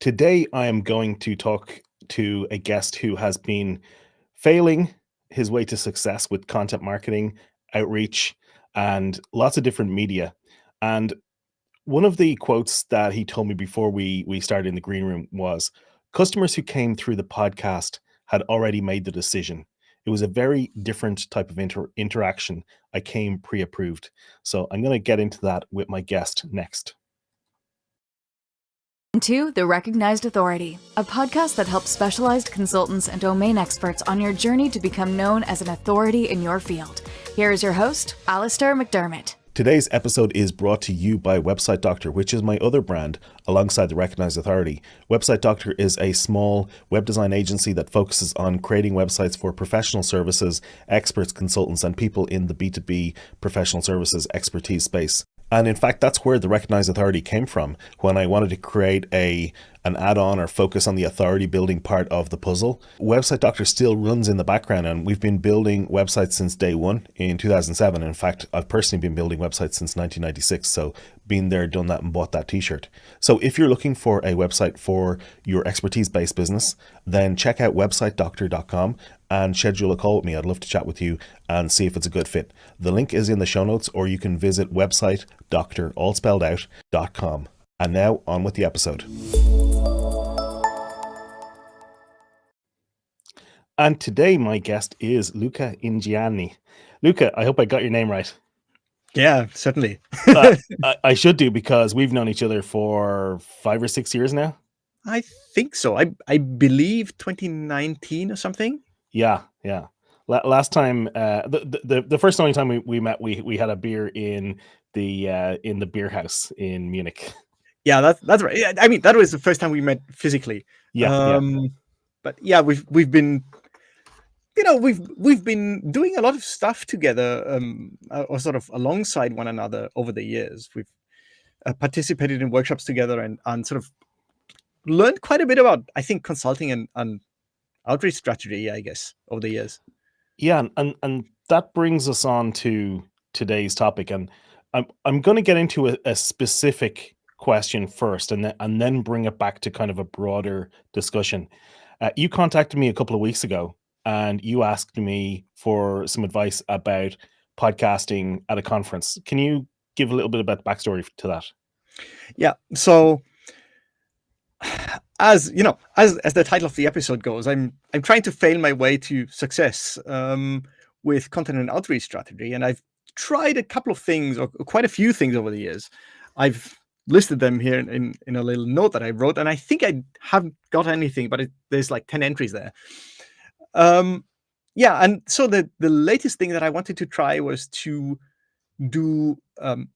Today, I am going to talk to a guest who has been failing his way to success with content marketing, outreach, and lots of different media. And one of the quotes that he told me before we started in the green room was, customers who came through the podcast had already made the decision. It was a very different type of interaction. I came pre-approved. So I'm going to get into that with my guest next. To The Recognized Authority, a podcast that helps specialized consultants and domain experts on your journey to become known as an authority in your field. Here is your host, Alistair McDermott. Today's episode is brought to you by Website Doctor, which is my other brand alongside the Recognized Authority. Website Doctor is a small web design agency that focuses on creating websites for professional services, experts, consultants, and people in the B2B professional services expertise space. And in fact, that's where the Recognized Authority came from when I wanted to create an add-on or focus on the authority building part of the puzzle. Website Doctor still runs in the background, and we've been building websites since day one in 2007. In fact, I've personally been building websites since 1996. So been there, done that, and bought that t-shirt. So if you're looking for a website for your expertise-based business, then check out websitedoctor.com and schedule a call with me. I'd love to chat with you and see if it's a good fit. The link is in the show notes, or you can visit websitedoctor, all spelled out, .com. And now on with the episode. And today my guest is Luca Ingianni. Luca, I hope I got your name right. Yeah, certainly. I should do, because we've known each other for 5 or 6 years now. I think so. I believe 2019 or something. Yeah. Last time, the first only time we met, we had a beer in the beer house in Munich. Yeah, that's right. Yeah, I mean, that was the first time we met physically. Yeah. But yeah, we've been, we've been doing a lot of stuff together, or sort of alongside one another over the years. We've participated in workshops together and sort of learned quite a bit about, I think, consulting and outreach strategy, I guess, over the years. Yeah, and that brings us on to today's topic, and I'm going to get into a specific question first, and then bring it back to kind of a broader discussion. You contacted me a couple of weeks ago, and you asked me for some advice about podcasting at a conference. Can you give a little bit about the backstory to that? Yeah. So, as you know, as the title of the episode goes, I'm trying to fail my way to success with content and outreach strategy, and I've tried a couple of things, or quite a few things over the years. I've listed them here in a little note that I wrote, and I think I haven't got anything, but there's like 10 entries there. Yeah, and so the latest thing that I wanted to try was to do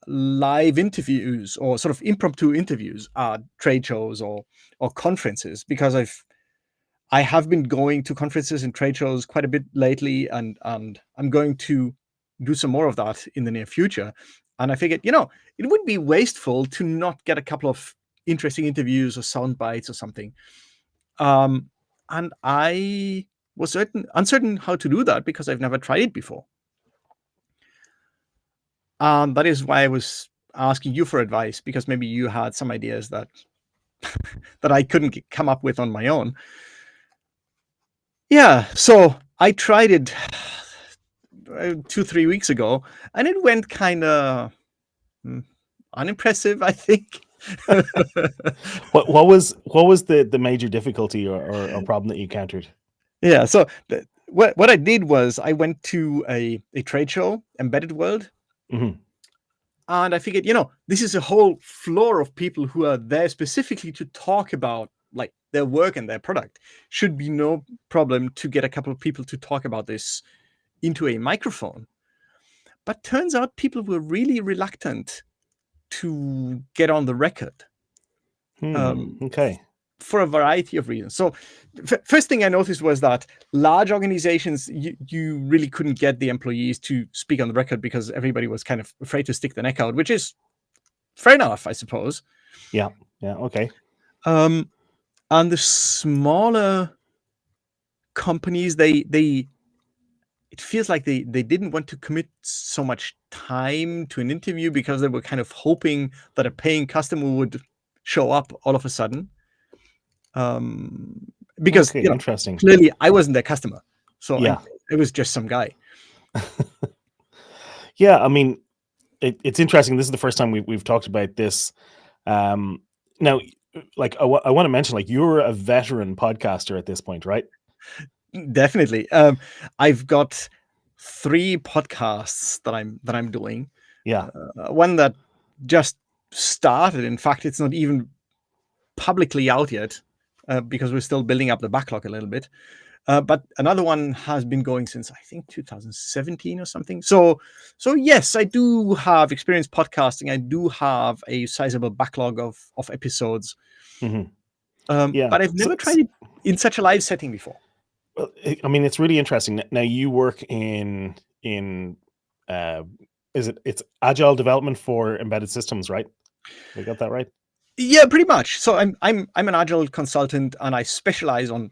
live interviews, or sort of impromptu interviews at trade shows or conferences, because I have been going to conferences and trade shows quite a bit lately, and I'm going to do some more of that in the near future. And I figured, it would be wasteful to not get a couple of interesting interviews or sound bites or something. And I was uncertain how to do that, because I've never tried it before. That is why I was asking you for advice, because maybe you had some ideas that that I couldn't come up with on my own. Yeah, so I tried it 2-3 weeks ago, and it went kind of unimpressive, I think. What was the major difficulty or problem that you encountered? Yeah, so what I did was I went to a trade show, Embedded World. Mm-hmm. And I figured, this is a whole floor of people who are there specifically to talk about like their work and their product. Should be no problem to get a couple of people to talk about this into a microphone. But turns out people were really reluctant to get on the record. Okay. For a variety of reasons. So first thing I noticed was that large organizations, you really couldn't get the employees to speak on the record, because everybody was kind of afraid to stick the neck out, which is fair enough, I suppose. Yeah. Okay. And the smaller companies, it feels like they didn't want to commit so much time to an interview, because they were kind of hoping that a paying customer would show up all of a sudden. Because Okay, interesting. clearly I wasn't their customer, so Yeah. it was just some guy. Yeah, I mean, it's interesting. This is the first time we've talked about this. Now, like I want to mention, like you're a veteran podcaster at this point, right? Definitely. I've got 3 podcasts that I'm doing. Yeah. One that just started. In fact, it's not even publicly out yet, because we're still building up the backlog a little bit. But another one has been going since I think 2017 or something. So yes, I do have experience podcasting. I do have a sizable backlog of episodes. hmm Yeah. But I've never tried it in such a live setting before. Well, I mean, it's really interesting. Now you work in uh, it's agile development for embedded systems, right? We got that right? Yeah, pretty much. So I'm an agile consultant, and I specialize on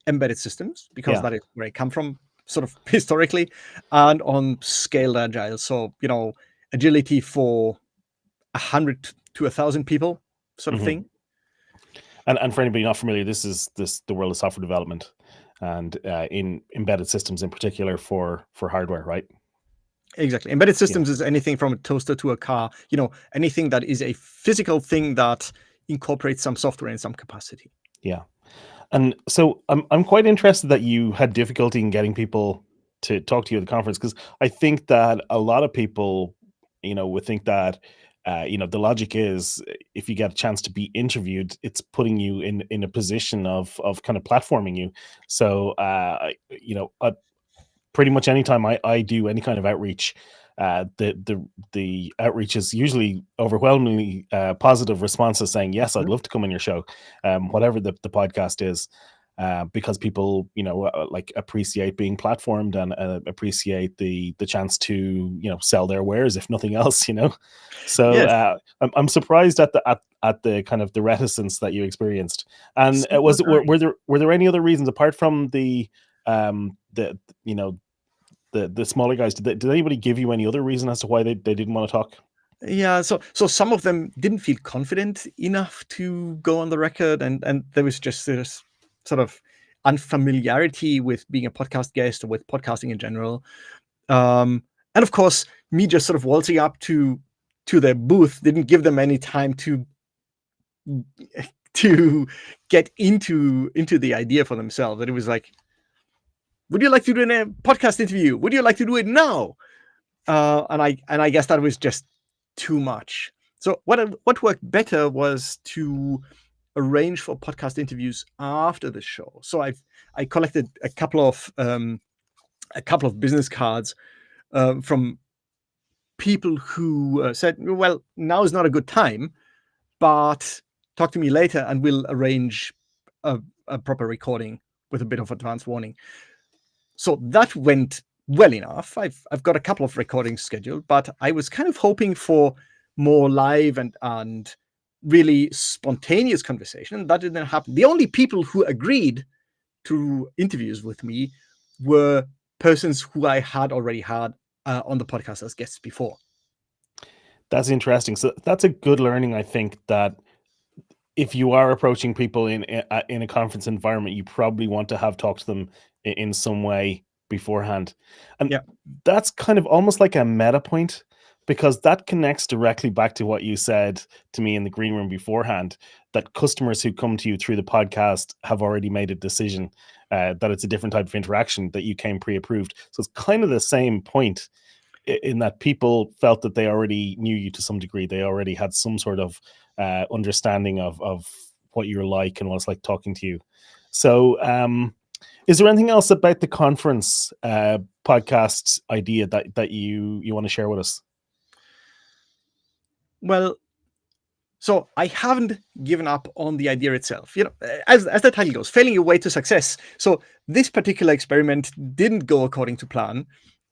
embedded systems because Yeah. that is where I come from, sort of historically, and on scaled agile. So agility for 100 to 1,000 people, sort of hmm thing. And for anybody not familiar, this is the world of software development, and in embedded systems in particular for hardware, right? Exactly. Embedded Yeah. systems is anything from a toaster to a car. Anything that is a physical thing that incorporates some software in some capacity. Yeah. And so I'm quite interested that you had difficulty in getting people to talk to you at the conference, because I think that a lot of people, would think that the logic is if you get a chance to be interviewed, it's putting you in a position of kind of platforming you. So pretty much anytime I do any kind of outreach, the outreach is usually overwhelmingly positive responses saying yes, I'd Mhm. love to come on your show, whatever the podcast is, because people like appreciate being platformed and appreciate the chance to sell their wares if nothing else. So Yes. I'm surprised at the kind of the reticence that you experienced. And So was was it I. were there any other reasons apart from the you know the smaller guys? Did anybody give you any other reason as to why they didn't want to talk? Yeah, so some of them didn't feel confident enough to go on the record, and there was just this sort of unfamiliarity with being a podcast guest or with podcasting in general. And of course, me just sort of waltzing up to their booth didn't give them any time to get into the idea for themselves. And it was like, would you like to do a podcast interview? Would you like to do it now? And I guess that was just too much. So what worked better was to arrange for podcast interviews after the show. So I collected a couple of business cards from people who said, "Well, now is not a good time, but talk to me later, and we'll arrange a proper recording with a bit of advance warning." So that went well enough. I've got a couple of recordings scheduled, but I was kind of hoping for more live and really spontaneous conversation. That didn't happen. The only people who agreed to interviews with me were persons who I had already had on the podcast as guests before. That's interesting. So that's a good learning, I think, that if you are approaching people in a conference environment, you probably want to have talked to them in some way beforehand. And Yeah. that's kind of almost like a meta point, because that connects directly back to what you said to me in the green room beforehand, that customers who come to you through the podcast have already made a decision, that it's a different type of interaction, that you came pre-approved. So it's kind of the same point, in that people felt that they already knew you to some degree. They already had some sort of understanding of what you're like and what it's like talking to you. So, is there anything else about the conference podcast idea that you want to share with us? Well, so I haven't given up on the idea itself. As the title goes, failing your way to success. So this particular experiment didn't go according to plan.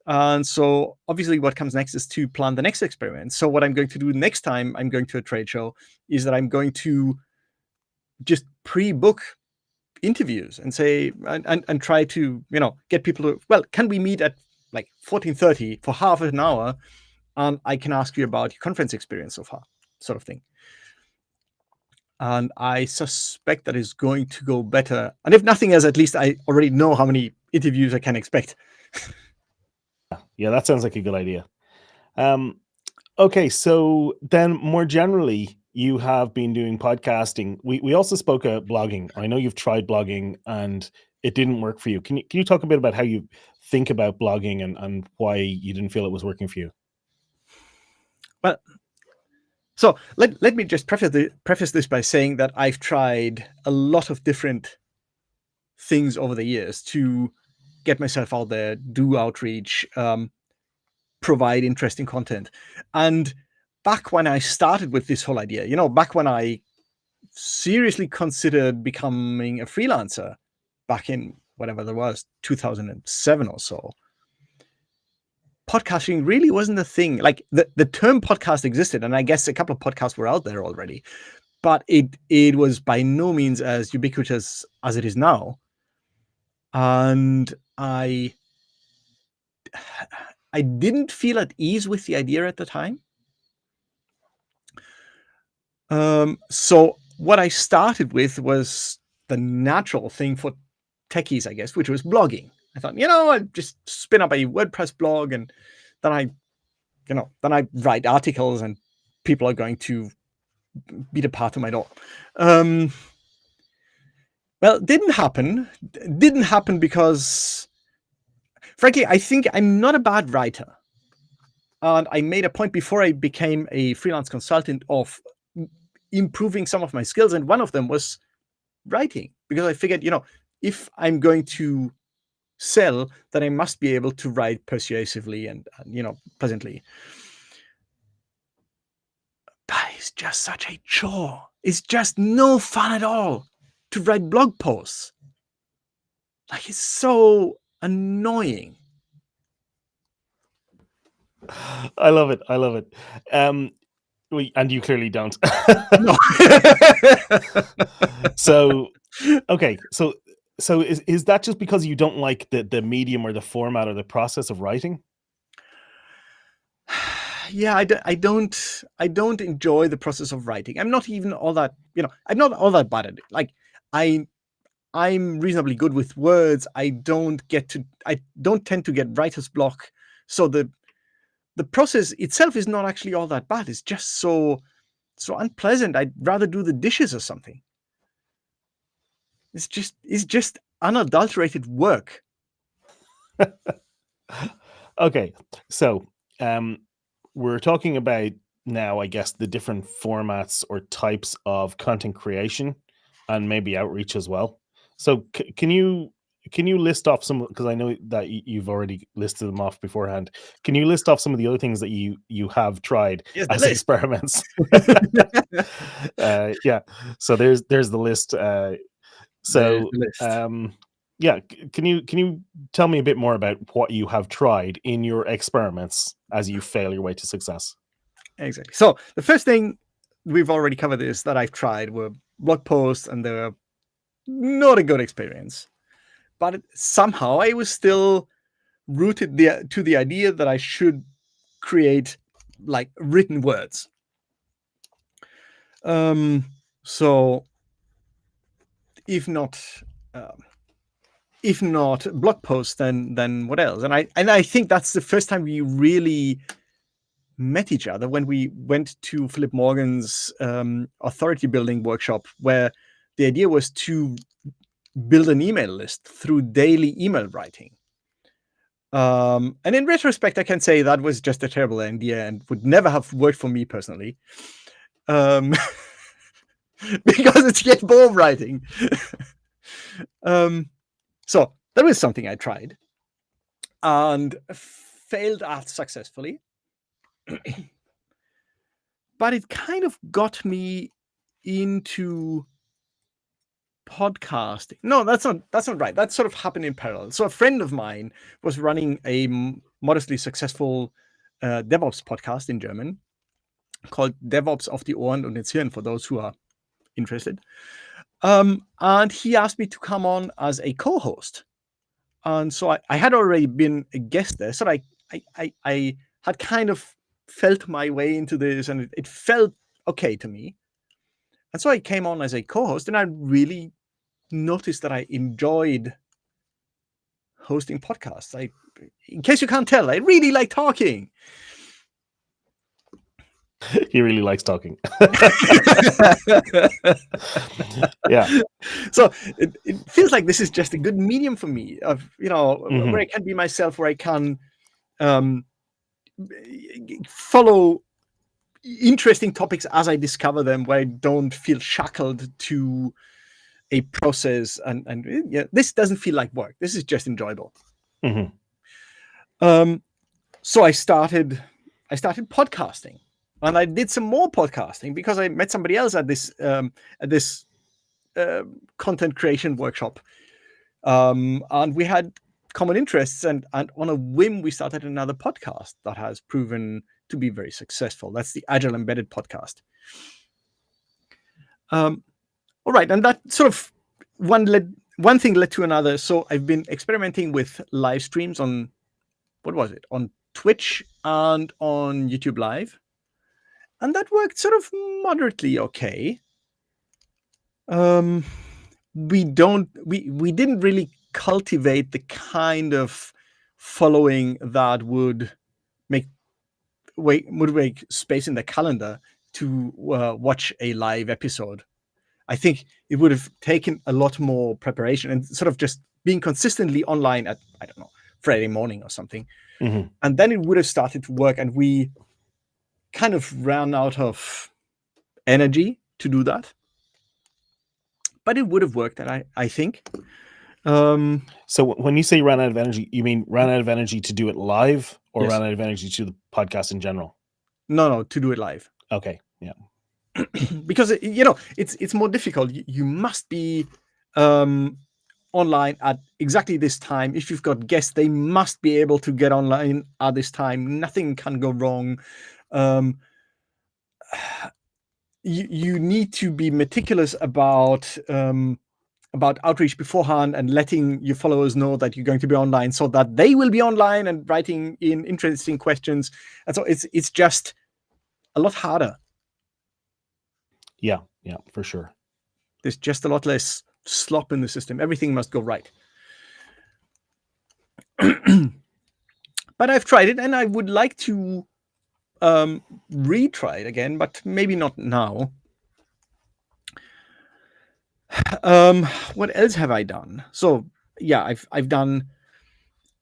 And so obviously what comes next is to plan the next experiment. So what I'm going to do next time I'm going to a trade show is that I'm going to just pre-book interviews and say and try to get people to, well, can we meet at like 14:30 for half an hour, and I can ask you about your conference experience so far, sort of thing. and I suspect that is going to go better. And if nothing else, at least I already know how many interviews I can expect. Yeah, that sounds like a good idea. Um, okay, so then more generally, you have been doing podcasting. We also spoke about blogging. I know you've tried blogging and it didn't work for you. Can you talk a bit about how you think about blogging and why you didn't feel it was working for you? Well, so let me just preface this by saying that I've tried a lot of different things over the years to get myself out there, do outreach, provide interesting content. And back when I started with this whole idea, back when I seriously considered becoming a freelancer back in whatever there was, 2007 or so, podcasting really wasn't a thing. Like the term podcast existed, and I guess a couple of podcasts were out there already, but it was by no means as ubiquitous as it is now. And I didn't feel at ease with the idea at the time. So what I started with was the natural thing for techies, I guess, which was blogging. I thought, I'd just spin up a WordPress blog, and then I write articles, and people are going to beat a path to my door. Well, it didn't happen. It didn't happen because, frankly, I think I'm not a bad writer. And I made a point before I became a freelance consultant of improving some of my skills. And one of them was writing, because I figured, if I'm going to sell, then I must be able to write persuasively and pleasantly. But it's just such a chore. It's just no fun at all to write blog posts. Like, it's so annoying. I love it. I love it. And you clearly don't. No. So, okay. So is that just because you don't like the medium or the format or the process of writing? Yeah, I don't enjoy the process of writing. I'm not even all that, I'm not all that bad at it. Like, I'm reasonably good with words. I don't tend to get writer's block. So the process itself is not actually all that bad. It's just so unpleasant. I'd rather do the dishes or something. It's just unadulterated work. Okay. So, we're talking about now, I guess, the different formats or types of content creation and maybe outreach as well. So can you list off some, because I know that you've already listed them off beforehand. Can you list off some of the other things that you have tried Here's the as list. experiments? Yeah. So there's the list. There's So the list. yeah, can you tell me a bit more about what you have tried in your experiments as you fail your way to success? Exactly. So the first thing we've already covered is that I've tried were blog posts, and they're not a good experience. But somehow I was still rooted to the idea that I should create like written words. So if not blog posts, then what else? And I think that's the first time we really met each other, when we went to Philip Morgan's authority building workshop, where the idea was to build an email list through daily email writing. And in retrospect, I can say that was just a terrible idea and would never have worked for me personally. Because it's yet more writing. So that was something I tried and failed at successfully. But it kind of got me into podcasting. No, that's not right. That sort of happened in parallel. So a friend of mine was running a modestly successful DevOps podcast in German called DevOps auf die Ohren und ins Hirn, for those who are interested. And he asked me to come on as a co-host. And so I had already been a guest there. So I had kind of felt my way into this, and it felt okay to me. And so I came on as a co-host, and I really noticed that I enjoyed hosting podcasts. In case you can't tell, I really like talking. He really likes talking. Yeah. So it feels like this is just a good medium for me of, where I can be myself, where I can follow interesting topics as I discover them, where I don't feel shackled to a process. And yeah, this doesn't feel like work. This is just enjoyable. So I started podcasting, and I did some more podcasting because I met somebody else at this content creation workshop, and we had common interests, and on a whim we started another podcast that has proven to be very successful. That's the Agile Embedded podcast. All right, and that sort of one thing led to another. So I've been experimenting with live streams on, what was it, on Twitch and on YouTube Live, and that worked sort of moderately okay. We didn't really cultivate the kind of following that would make space in the calendar to watch a live episode. I think it would have taken a lot more preparation and sort of just being consistently online at, I don't know, Friday morning or something. And then it would have started to work, and we kind of ran out of energy to do that. But it would have worked, and I think. So when you say ran out of energy, you mean ran out of energy to do it live, or Yes. ran out of energy to the podcast in general? No, to do it live. Okay, yeah. Because it's more difficult. You must be online at exactly this time. If you've got guests, they must be able to get online at this time. Nothing can go wrong. You need to be meticulous about outreach beforehand and letting your followers know that you're going to be online, so that they will be online and writing in interesting questions. And so it's just a lot harder. Yeah, for sure. There's just a lot less slop in the system. Everything must go right. But I've tried it, and I would like to retry it again, but maybe not now. What else have I done? So yeah, I've done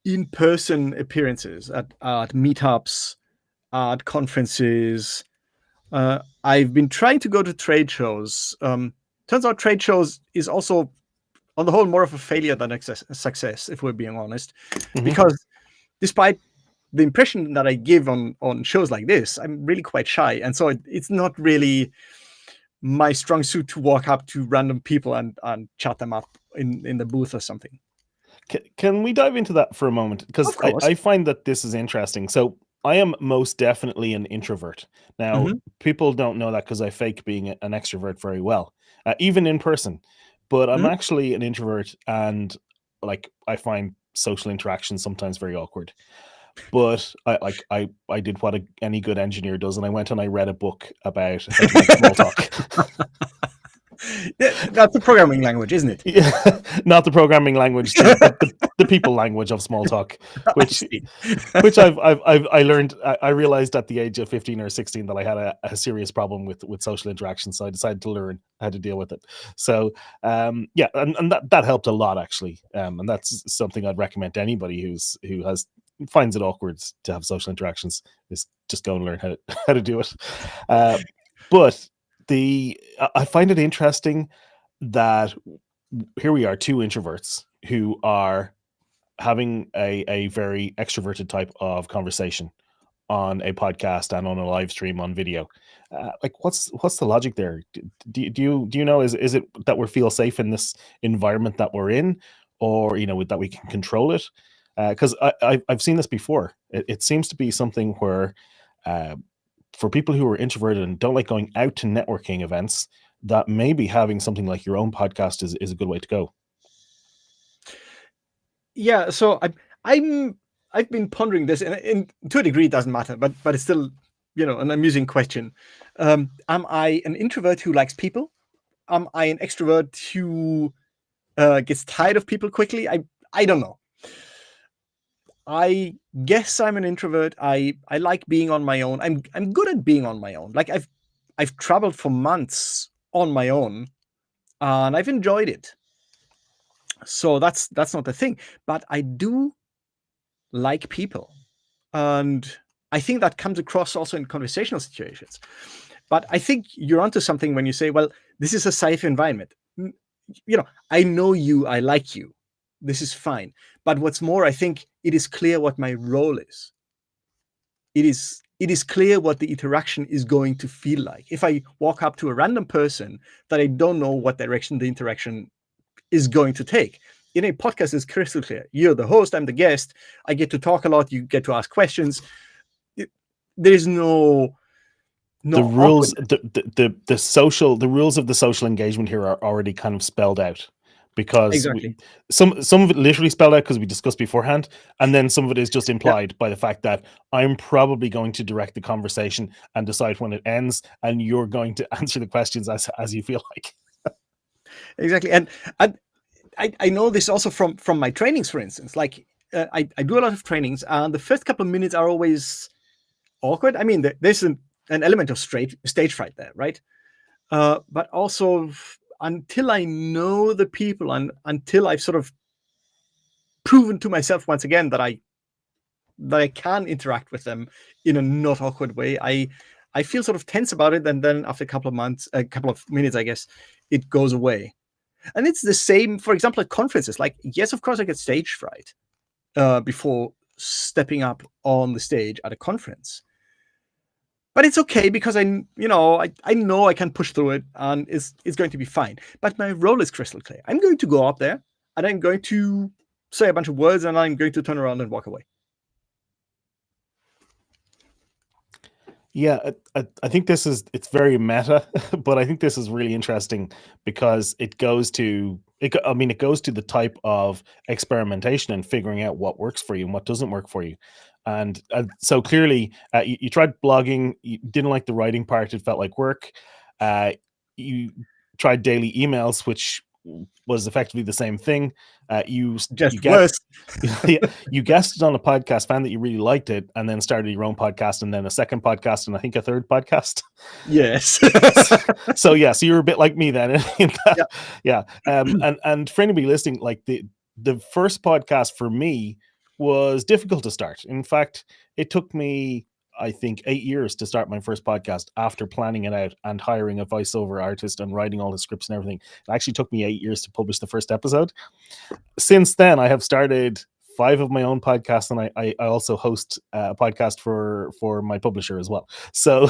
in-person appearances at meetups, at conferences. I've been trying to go to trade shows. Turns out trade shows is also, on the whole, more of a failure than a success, if we're being honest. Because despite the impression that I give on shows like this, I'm really quite shy. And so it's not really my strong suit to walk up to random people and chat them up in the booth or something. Can we dive into that for a moment? Because Of course. I find that this is interesting. So I am most definitely an introvert. Now, people don't know that because I fake being an extrovert very well, even in person. But I'm actually an introvert, and I find social interaction sometimes very awkward. But I did what any good engineer does, and I went and I read a book about how to make small talk. That's a programming language, isn't it? Yeah, not the programming language, the people language of small talk, which I learned. I realized at the age of 15 or 16 that I had a serious problem with social interaction, so I decided to learn how to deal with it. So yeah, and that helped a lot actually, and that's something I'd recommend to anybody who finds it awkward to have social interactions, is just go and learn how to do it. But I find it interesting that here we are, two introverts who are having a very extroverted type of conversation on a podcast and on a live stream on video. What's the logic there? Do you know? Is it that we feel safe in this environment that we're in, or that we can control it? Because I've seen this before. It seems to be something where for people who are introverted and don't like going out to networking events, that maybe having something like your own podcast is a good way to go. Yeah, so I've been pondering this, and to a degree it doesn't matter, but it's still an amusing question. Am I an introvert who likes people, am I an extrovert who gets tired of people quickly? I don't know. I guess I'm an introvert. I like being on my own. I'm good at being on my own. Like I've traveled for months on my own, and I've enjoyed it. So that's not the thing. But I do like people, and I think that comes across also in conversational situations. But I think you're onto something when you say, well, this is a safe environment. I know you, I like you. This is fine. But what's more, I think it is clear what my role is. It is clear what the interaction is going to feel like. If I walk up to a random person that I don't know what direction the interaction is going to take. In a podcast, it's crystal clear. You're the host, I'm the guest. I get to talk a lot, you get to ask questions. There's no The rules, awkwardness. the rules of the social engagement here are already kind of spelled out, because Exactly. some of it literally spelled out because we discussed beforehand, and then some of it is just Yeah, implied by the fact that I'm probably going to direct the conversation and decide when it ends, and you're going to answer the questions as you feel like. exactly. And I know this also from my trainings, for instance. Like I do a lot of trainings, and the first couple of minutes are always awkward. I mean, there's an element of stage fright there, right? But also until I know the people and until I've sort of proven to myself once again that I can interact with them in a not awkward way, I feel sort of tense about it, and then after a couple of minutes, I guess, it goes away. And it's the same, for example, at conferences. Like, yes, of course, I get stage fright before stepping up on the stage at a conference. But it's okay because I know I can push through it, and it's going to be fine. But my role is crystal clear. I'm going to go up there and I'm going to say a bunch of words, and I'm going to turn around and walk away. Yeah, I think it's very meta, but I think this is really interesting because it goes to the type of experimentation and figuring out what works for you and what doesn't work for you. And so clearly, you tried blogging, you didn't like the writing part; it felt like work. You tried daily emails, which was effectively the same thing. You Just get worse. you guested on a podcast, found that you really liked it, and then started your own podcast, and then a second podcast, and I think a third podcast. Yes. So you're a bit like me then. Yeah. Yeah. And for anybody listening, like the first podcast for me was difficult to start. In fact, it took me, I think, 8 years to start my first podcast after planning it out and hiring a voiceover artist and writing all the scripts and everything. It actually took me 8 years to publish the first episode. Since then, I have started 5 of my own podcasts, and I also host a podcast for my publisher as well. So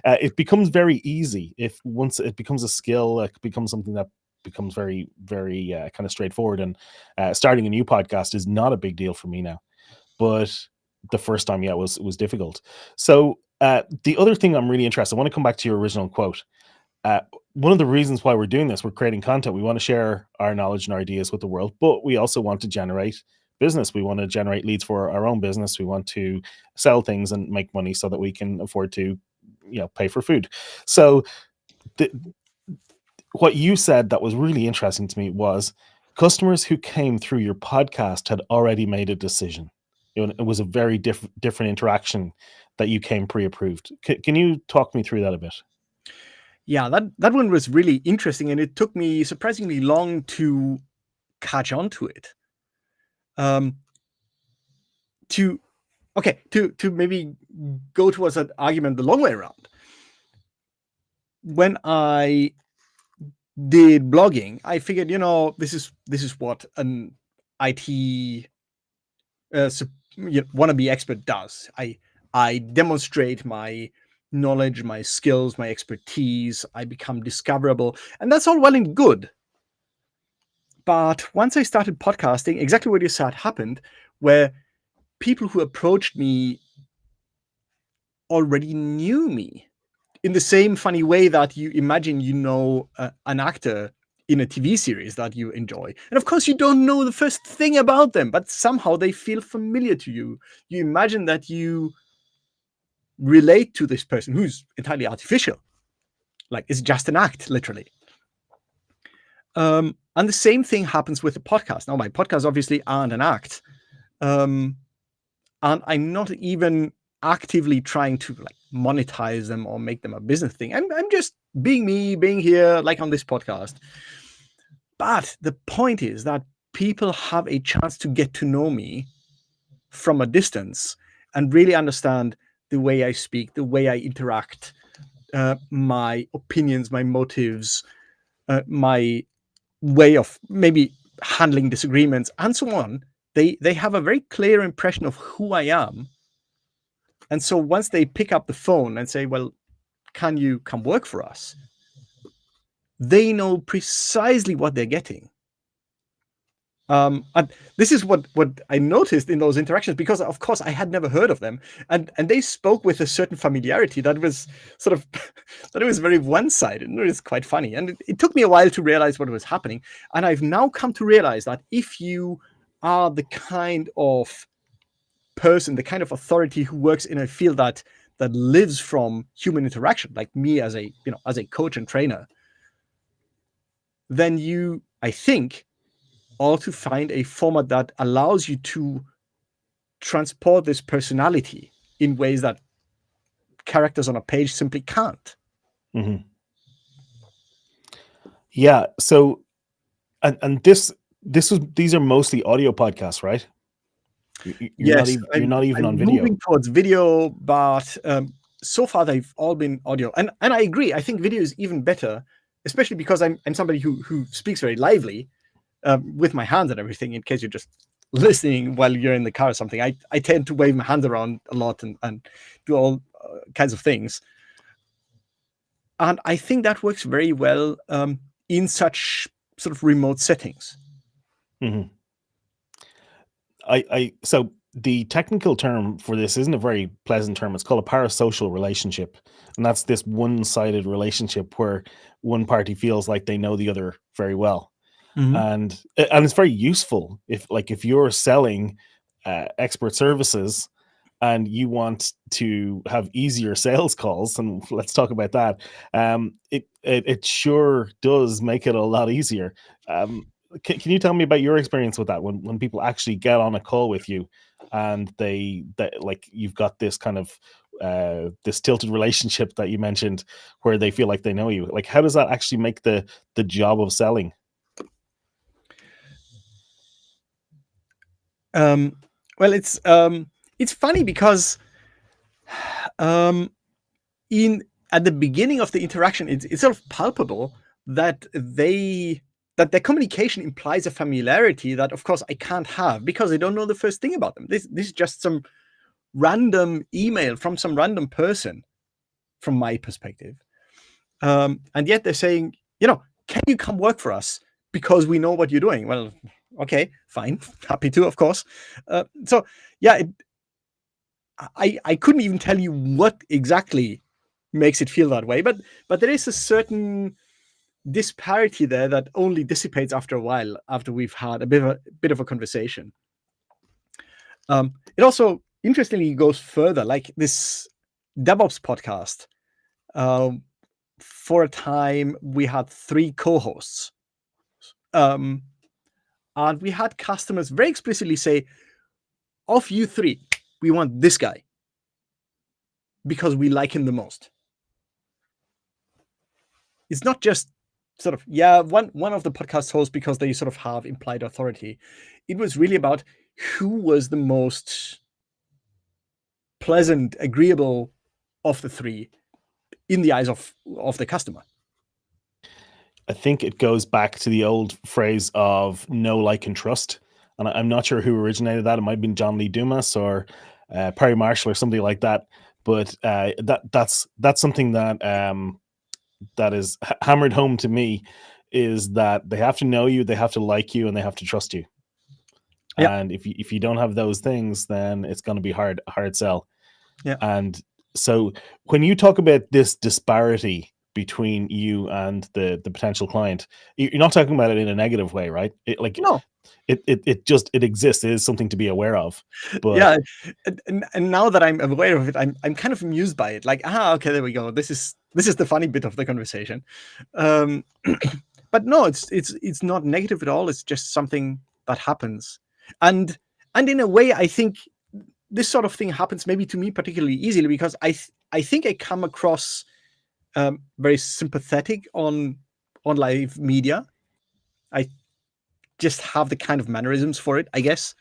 it becomes very easy if once it becomes a skill, it becomes something that becomes very, very kind of straightforward. And starting a new podcast is not a big deal for me now, but the first time, it was difficult. So the other thing I'm really interested, I want to come back to your original quote. One of the reasons why we're doing this, we're creating content. We want to share our knowledge and our ideas with the world, but we also want to generate business. We want to generate leads for our own business. We want to sell things and make money so that we can afford to, pay for food. So what you said that was really interesting to me was customers who came through your podcast had already made a decision. It was a very different interaction that you came pre-approved. Can you talk me through that a bit? Yeah, that one was really interesting, and it took me surprisingly long to catch on to it. To maybe go towards that argument the long way around. When I did blogging, I figured, this is what an IT wannabe expert does. I demonstrate my knowledge, my skills, my expertise. I become discoverable, and that's all well and good. But once I started podcasting, exactly what you said happened, where people who approached me already knew me in the same funny way that you imagine an actor in a TV series that you enjoy. And of course, you don't know the first thing about them, but somehow they feel familiar to you. You imagine that you relate to this person who's entirely artificial. Like, it's just an act, literally. And the same thing happens with the podcast. Now, my podcasts obviously aren't an act. And I'm not even actively trying to like monetize them or make them a business thing. I'm just being me, being here, like on this podcast. But the point is that people have a chance to get to know me from a distance and really understand the way I speak, the way I interact, my opinions, my motives, my way of maybe handling disagreements, and so on. They have a very clear impression of who I am. And so once they pick up the phone and say, well, can you come work for us? They know precisely what they're getting. And this is what I noticed in those interactions, because of course I had never heard of them, and they spoke with a certain familiarity that was sort of that it was very one-sided, and it was quite funny. And it took me a while to realize what was happening. And I've now come to realize that if you are the kind of person, the kind of authority who works in a field that lives from human interaction, like me as a coach and trainer, then you, I think, ought to find a format that allows you to transport this personality in ways that characters on a page simply can't. Mm-hmm. Yeah. So, and these are mostly audio podcasts, right? Yes, You're not even I'm on video. moving towards video, but so far they've all been audio. And I agree. I think video is even better, especially because I'm somebody who speaks very lively with my hands and everything. In case you're just listening while you're in the car or something, I tend to wave my hands around a lot and do all kinds of things. And I think that works very well in such sort of remote settings. Mm-hmm. So the technical term for this isn't a very pleasant term. It's called a parasocial relationship, and that's this one-sided relationship where one party feels like they know the other very well, and it's very useful if you're selling expert services and you want to have easier sales calls, and let's talk about that. It sure does make it a lot easier. Can you tell me about your experience with that when people actually get on a call with you and they like you've got this kind of this tilted relationship that you mentioned where they feel like they know you? Like, how does that actually make the job of selling? Well, it's funny because at the beginning of the interaction, it's sort of palpable that that their communication implies a familiarity that, of course, I can't have because I don't know the first thing about them. This is just some random email from some random person, from my perspective, and yet they're saying, can you come work for us because we know what you're doing? Well, okay, fine, happy to, of course. So yeah, I couldn't even tell you what exactly makes it feel that way, but there is a certain disparity there that only dissipates after a while, after we've had a bit of a conversation. It also interestingly goes further, like this DevOps podcast. For a time, we had 3 co-hosts, and we had customers very explicitly say, of you 3, we want this guy because we like him the most. It's not just sort of, one of the podcast hosts because they sort of have implied authority. It was really about who was the most pleasant, agreeable of the 3 in the eyes of the customer. I think it goes back to the old phrase of know, like, and trust. And I'm not sure who originated that. It might have been John Lee Dumas or Perry Marshall or somebody like that. But that's something that that is hammered home to me, is that they have to know you, they have to like you, and they have to trust you. Yeah. And if you don't have those things, then it's going to be hard sell. Yeah. And so when you talk about this disparity between you and the potential client, you're not talking about it in a negative way, right? No. It just exists. It is something to be aware of. But yeah, and now that I'm aware of it, I'm kind of amused by it. Like, okay, there we go. This is the funny bit of the conversation. but no, it's not negative at all. It's just something that happens, and in a way, I think this sort of thing happens maybe to me particularly easily because I think I come across very sympathetic on live media. I just have the kind of mannerisms for it, I guess,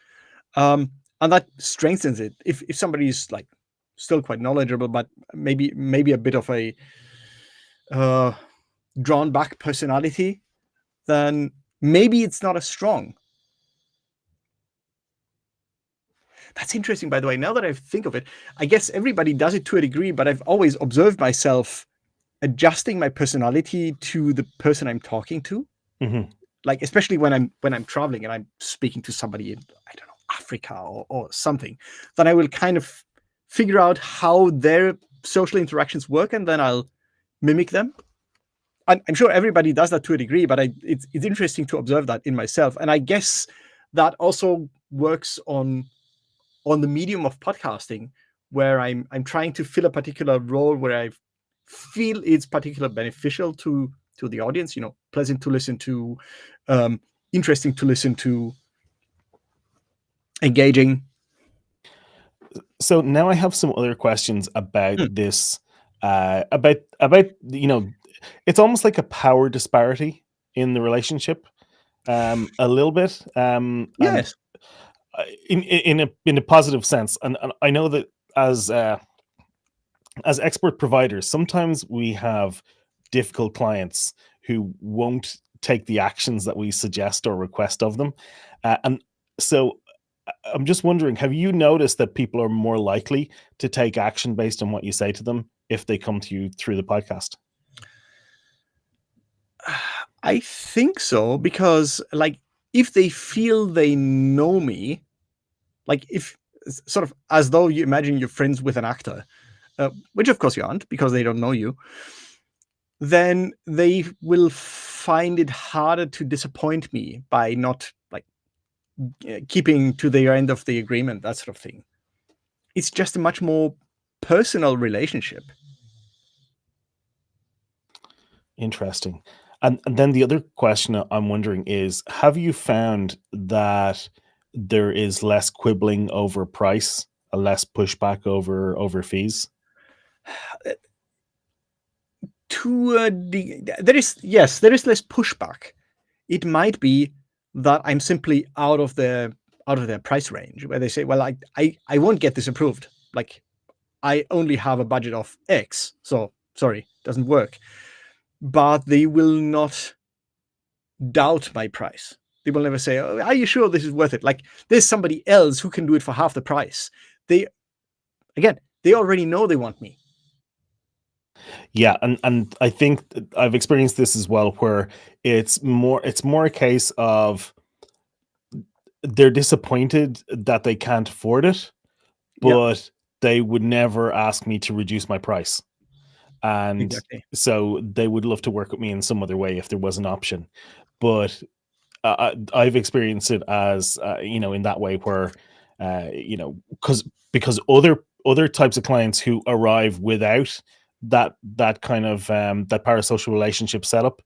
and that strengthens it. If somebody is like still quite knowledgeable, but maybe a bit of a drawn back personality, then maybe it's not as strong. That's interesting, by the way. Now that I think of it, I guess everybody does it to a degree, but I've always observed myself adjusting my personality to the person I'm talking to. Mm-hmm. Like especially when I'm traveling and I'm speaking to somebody in, I don't know, Africa or something, then I will kind of figure out how their social interactions work, and then I'll mimic them. I'm sure everybody does that to a degree, but it's interesting to observe that in myself, and I guess that also works on the medium of podcasting, where I'm trying to fill a particular role where I feel it's particularly beneficial to the audience. You know, pleasant to listen to, interesting to listen to, engaging. So now I have some other questions about Hmm. this. It's almost like a power disparity in the relationship, a little bit, and Yes. in a positive sense. And I know that as expert providers, sometimes we have difficult clients who won't take the actions that we suggest or request of them, and so I'm just wondering, have you noticed that people are more likely to take action based on what you say to them if they come to you through the podcast? I think so, because like if they feel they know me, like if sort of as though you imagine you're friends with an actor, which of course you aren't because they don't know you, then they will find it harder to disappoint me by not like keeping to their end of the agreement, that sort of thing. It's just a much more personal relationship. Interesting. And then the other question I'm wondering is, have you found that there is less quibbling over price, a less pushback over fees? There is, yes, there is less pushback. It might be that I'm simply out of their price range, where they say, well, I won't get this approved. Like I only have a budget of X, so sorry, doesn't work. But they will not doubt my price. They will never say, oh, are you sure this is worth it? Like there's somebody else who can do it for half the price. They Again, they already know they want me. Yeah, and I think I've experienced this as well, where it's more a case of they're disappointed that they can't afford it, Yeah, but they would never ask me to reduce my price. And exactly. so they would love to work with me in some other way if there was an option. But I've experienced it as in that way where because other types of clients who arrive without that kind of that parasocial relationship setup,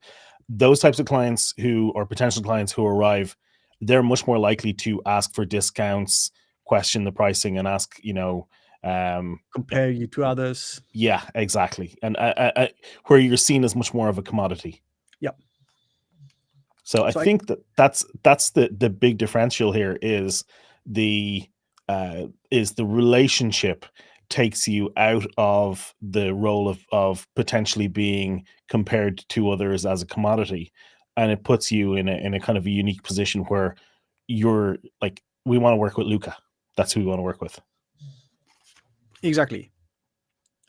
those types of clients who or potential clients who arrive, they're much more likely to ask for discounts, question the pricing, and ask yeah, Compare you to others. yeah, exactly, and where you're seen as much more of a commodity. Yeah. So I So I think that's the big differential here is the relationship takes you out of the role of potentially being compared to others as a commodity, and it puts you in a kind of a unique position where you're like, we want to work with Luca. That's who we want to work with. Exactly.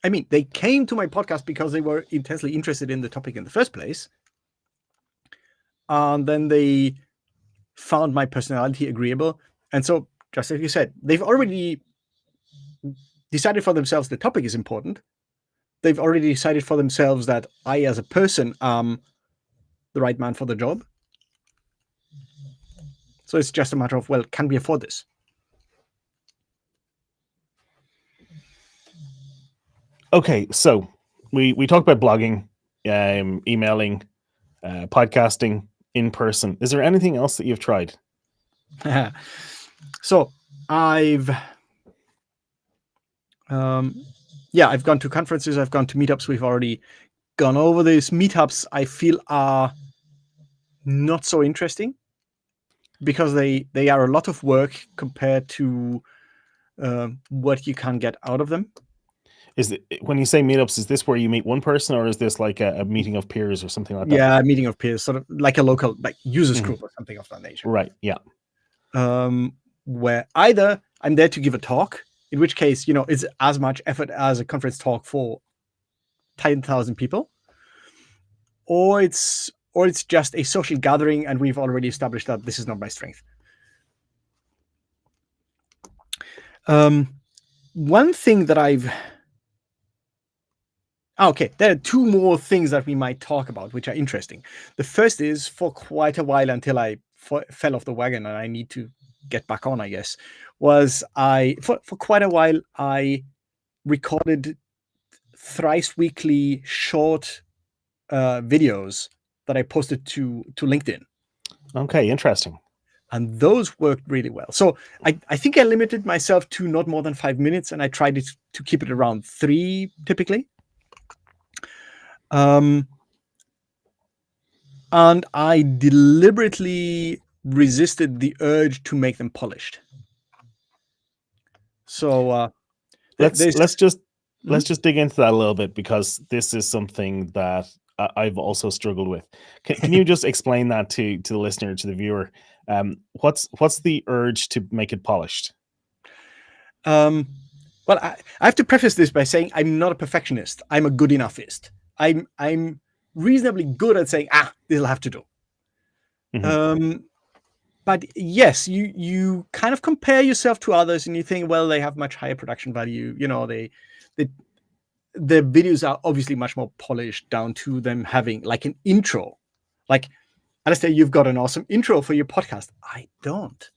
I mean, they came to my podcast because they were intensely interested in the topic in the first place. And then they found my personality agreeable. And so, just as you said, they've already decided for themselves the topic is important. They've already decided for themselves that I, as a person, am the right man for the job. So it's just a matter of, well, can we afford this? Okay, so we talked about blogging, emailing, podcasting in person. Is there anything else that you've tried? So I've I've gone to conferences, I've gone to meetups. We've already gone over these meetups. I feel are not so interesting because they are a lot of work compared to what you can get out of them. Is it, when you say meetups, is this where you meet one person, or is this like a meeting of peers or something like that? Yeah, a meeting of peers, sort of like a local like users group or something of that nature. Right. Yeah. Where either I'm there to give a talk, in which case, it's as much effort as a conference talk for 10,000 people, or it's just a social gathering, and we've already established that this is not my strength. One thing that there are two more things that we might talk about, which are interesting. The first is, for quite a while, until I fell off the wagon and I need to get back on, I guess, was for quite a while, I recorded thrice weekly short videos that I posted to LinkedIn. Okay, interesting. And those worked really well. So I think I limited myself to not more than 5 minutes, and I tried to keep it around 3 typically. And I deliberately resisted the urge to make them polished. So let's just dig into that a little bit, because this is something that I've also struggled with. Can you just explain that to the listener, to the viewer? What's the urge to make it polished? Well, I have to preface this by saying I'm not a perfectionist. I'm a good enougghist. I'm reasonably good at saying, this'll have to do. But yes, you kind of compare yourself to others, and you think, well, they have much higher production value. The videos are obviously much more polished, down to them having like an intro. Like, Alistair, you've got an awesome intro for your podcast. I don't.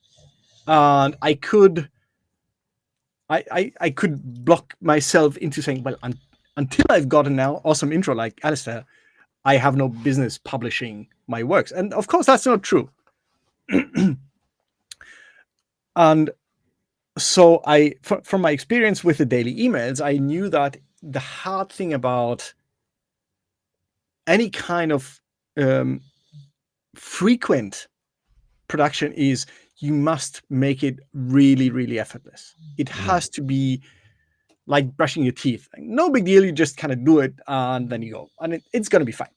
And I could block myself into saying, well, until I've got an awesome intro like Alistair, I have no business publishing my works. And of course, that's not true. And so from my experience with the daily emails, I knew that the hard thing about any kind of frequent production is you must make it really, really effortless. It has to be like brushing your teeth. Like, no big deal. You just kind of do it, and then you go, and it's going to be fine.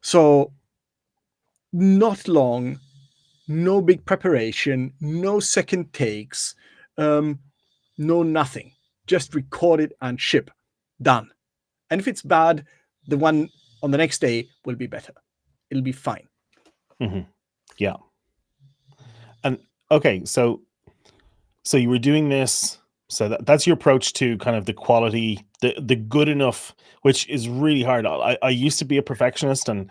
So not long, no big preparation, no second takes, no nothing. Just record it and ship. Done. And if it's bad, the one on the next day will be better. It'll be fine. Yeah. And okay, so you were doing this. So that's your approach to kind of the quality, the good enough, which is really hard. I used to be a perfectionist, and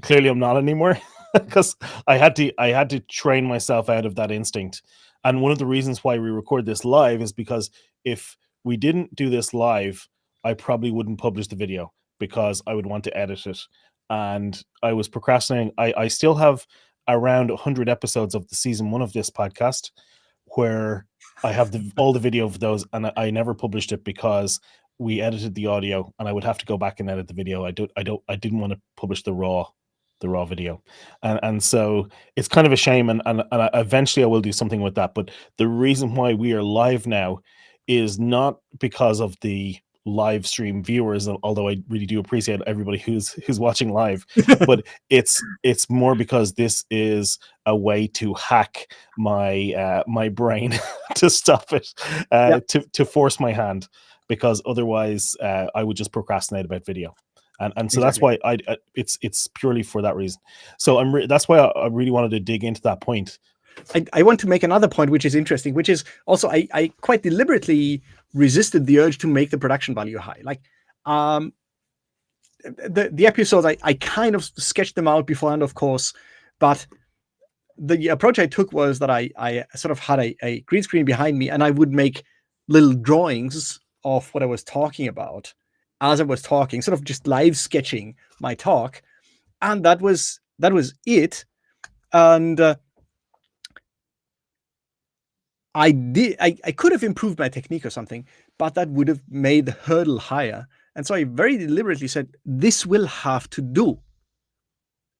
clearly I'm not anymore, because I had to train myself out of that instinct. And one of the reasons why we record this live is because if we didn't do this live, I probably wouldn't publish the video, because I would want to edit it. And I was procrastinating. I still have around 100 episodes of the season 1 of this podcast, where I have all the video of those, and I never published it because we edited the audio, and I would have to go back and edit the video. I didn't want to publish the raw video, and so it's kind of a shame. And eventually I will do something with that. But the reason why we are live now is not because of the live stream viewers, although I really do appreciate everybody who's watching live, but it's more because this is a way to hack my brain to stop it, to force my hand, because otherwise I would just procrastinate about video. And so that's why it's purely for that reason. So that's why I really wanted to dig into that point. I want to make another point, which is interesting, which is also I quite deliberately resisted the urge to make the production value high. Like the episodes, I kind of sketched them out beforehand, of course, but the approach I took was that I sort of had a green screen behind me, and I would make little drawings of what I was talking about as I was talking, sort of just live sketching my talk. and that was it. And I could have improved my technique or something, but that would have made the hurdle higher. And so I very deliberately said, this will have to do.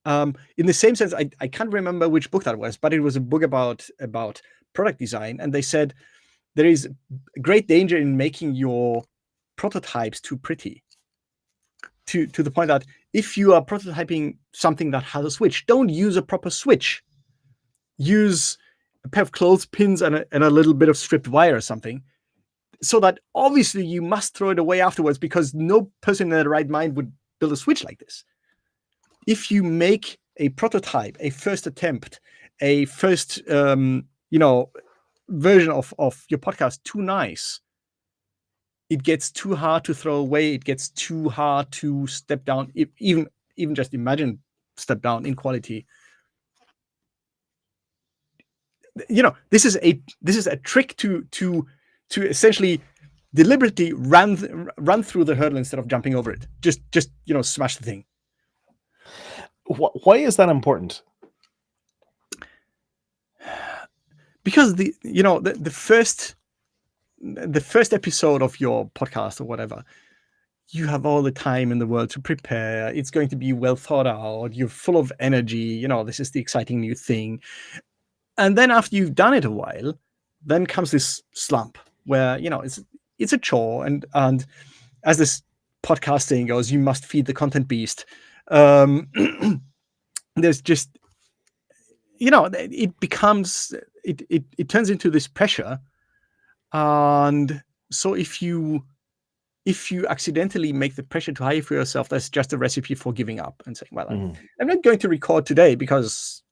In the same sense, I can't remember which book that was, but it was a book about product design. And they said there is great danger in making your prototypes too pretty, to the point that if you are prototyping something that has a switch, don't use a proper switch. Use a pair of clothespins and a little bit of stripped wire or something, so that obviously you must throw it away afterwards, because no person in their right mind would build a switch like this. If you make a prototype, a first attempt, a first version of your podcast too nice, it gets too hard to throw away. It gets too hard to step down. Even just imagine step down in quality. This is a trick to essentially deliberately run through the hurdle instead of jumping over it. Just smash the thing. Why is that important? Because the first episode of your podcast or whatever, you have all the time in the world to prepare. It's going to be well thought out. You're full of energy. This is the exciting new thing. And then after you've done it a while, then comes this slump where, it's a chore. And as this podcast saying goes, you must feed the content beast. There's just, it becomes, it turns into this pressure. And so if you accidentally make the pressure too high for yourself, that's just a recipe for giving up and saying, well, I'm not going to record today because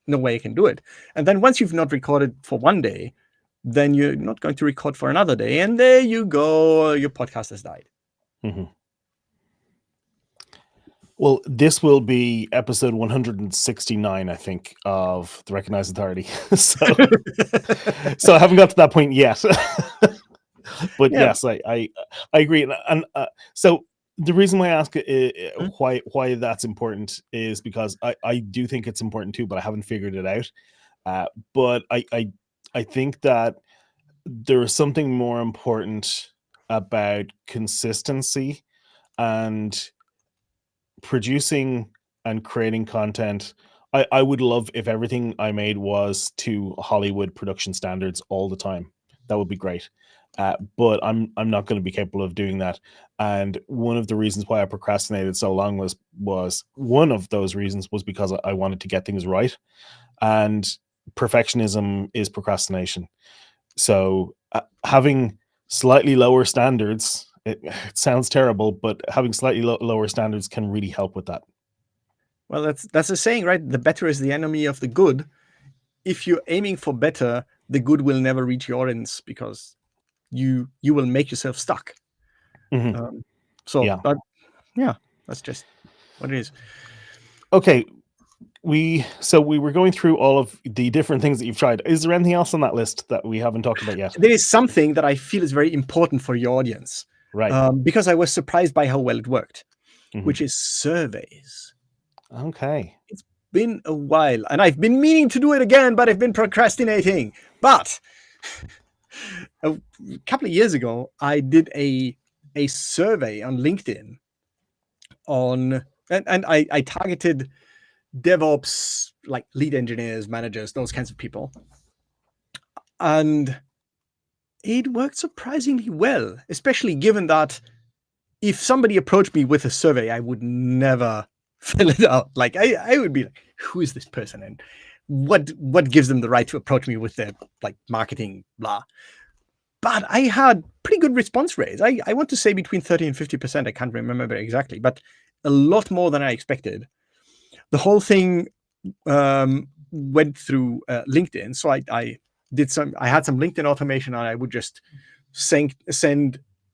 no way I can do it. And then once you've not recorded for one day, then you're not going to record for another day. And there you go. Your podcast has died. Mm-hmm. Well, this will be episode 169, I think, of the Recognized Authority. So I haven't got to that point yet. But yes, I agree. And so the reason why I ask why that's important is because I do think it's important too, but I haven't figured it out. But I think that there is something more important about consistency and producing and creating content. I would love if everything I made was to Hollywood production standards all the time. That would be great. But I'm not going to be capable of doing that. And one of the reasons why I procrastinated so long was one of those reasons was because I wanted to get things right. And perfectionism is procrastination. So having slightly lower standards, it sounds terrible, but having slightly lower standards can really help with that. Well, that's a saying, right? The better is the enemy of the good. If you're aiming for better, the good will never reach your ends because you will make yourself stuck. Mm-hmm. That's just what it is. Okay. We were going through all of the different things that you've tried. Is there anything else on that list that we haven't talked about yet? There is something that I feel is very important for your audience. Right. Because I was surprised by how well it worked, which is surveys. Okay. It's been a while, and I've been meaning to do it again, but I've been procrastinating. But a couple of years ago, I did a survey on LinkedIn and I targeted DevOps, like lead engineers, managers, those kinds of people. And it worked surprisingly well, especially given that if somebody approached me with a survey, I would never fill it out. Like I would be like, who is this person? And what gives them the right to approach me with their like marketing blah? But I had pretty good response rates. I want to say between 30 and 50%. I can't remember exactly, but a lot more than I expected. The whole thing went through LinkedIn. So I had some LinkedIn automation, and I would just send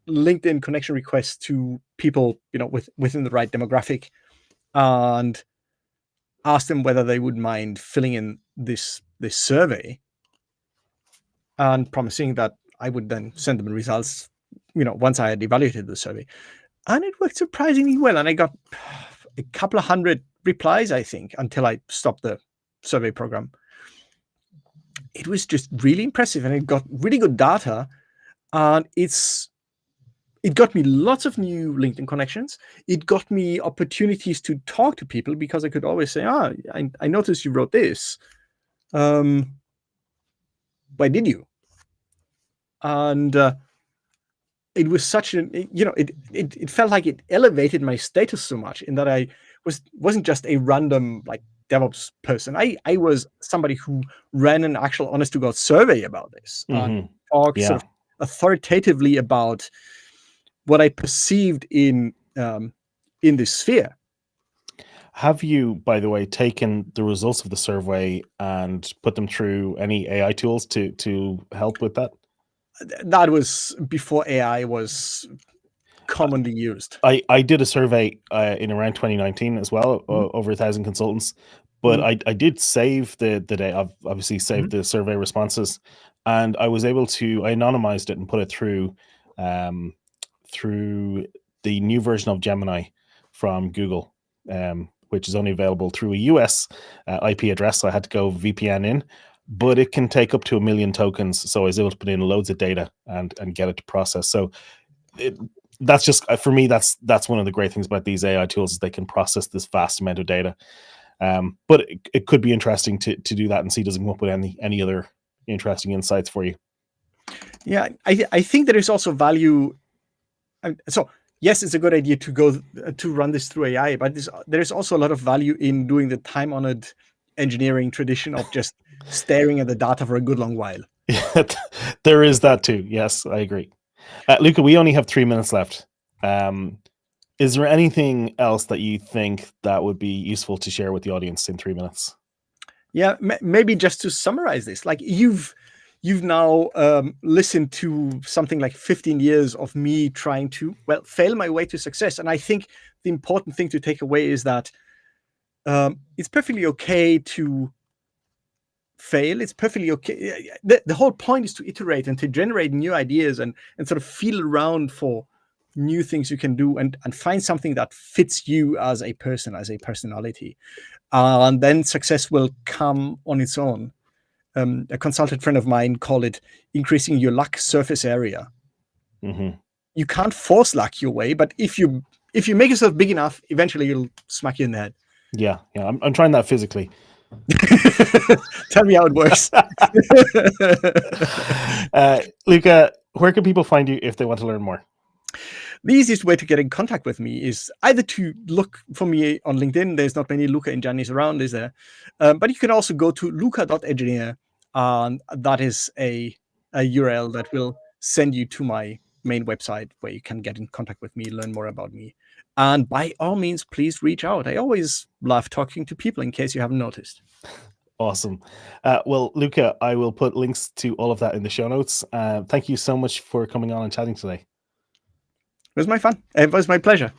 LinkedIn connection requests to people, within the right demographic, and ask them whether they would mind filling in this survey, and promising that I would then send them the results, once I had evaluated the survey. And it worked surprisingly well. And I got a couple of hundred replies, I think, until I stopped the survey program. It was just really impressive, and it got really good data, and it got me lots of new LinkedIn connections. It got me opportunities to talk to people because I could always say, I noticed you wrote this. Why did you? And it was such it felt like it elevated my status so much in that I wasn't just a random like DevOps person. I was somebody who ran an actual honest to God survey about this and talked sort of authoritatively about what I perceived in this sphere. Have you, by the way, taken the results of the survey and put them through any AI tools to help with that? That was before AI was commonly used. I did a survey in around 2019 as well, over 1,000 consultants. But I did save the data. I've obviously saved the survey responses, and I was able to I anonymized it and put it through through the new version of Gemini from Google, which is only available through a US IP address. So I had to go VPN in, but it can take up to 1 million tokens. So I was able to put in loads of data and get it to process. So that's just for me. That's one of the great things about these AI tools is they can process this vast amount of data. But it could be interesting to do that and see does it come up with any other interesting insights for you. Yeah, I think there is also value. So yes, it's a good idea to go to run this through AI, but there is also a lot of value in doing the time-honored engineering tradition of just staring at the data for a good long while. There is that too. Yes, I agree. Luca, we only have 3 minutes left. Is there anything else that you think that would be useful to share with the audience in 3 minutes? Yeah, maybe just to summarize this, like you've now listened to something like 15 years of me trying to fail my way to success, and I think the important thing to take away is that it's perfectly okay to fail. It's perfectly okay. The whole point is to iterate and to generate new ideas and sort of feel around for new things you can do and find something that fits you as a person, as a personality. And then success will come on its own. A consultant friend of mine called it increasing your luck surface area. You can't force luck your way, but if you make yourself big enough, eventually it'll smack you in the head. Yeah. I'm trying that physically. Tell me how it works. Luca, where can people find you if they want to learn more? The easiest way to get in contact with me is either to look for me on LinkedIn. There's not many Luca Ingiannis around, is there? But you can also go to luca.engineer, and that is a URL that will send you to my main website where you can get in contact with me, learn more about me. And by all means, please reach out. I always love talking to people in case you haven't noticed. Awesome. Well, Luca, I will put links to all of that in the show notes. Thank you so much for coming on and chatting today. It was my fun. It was my pleasure.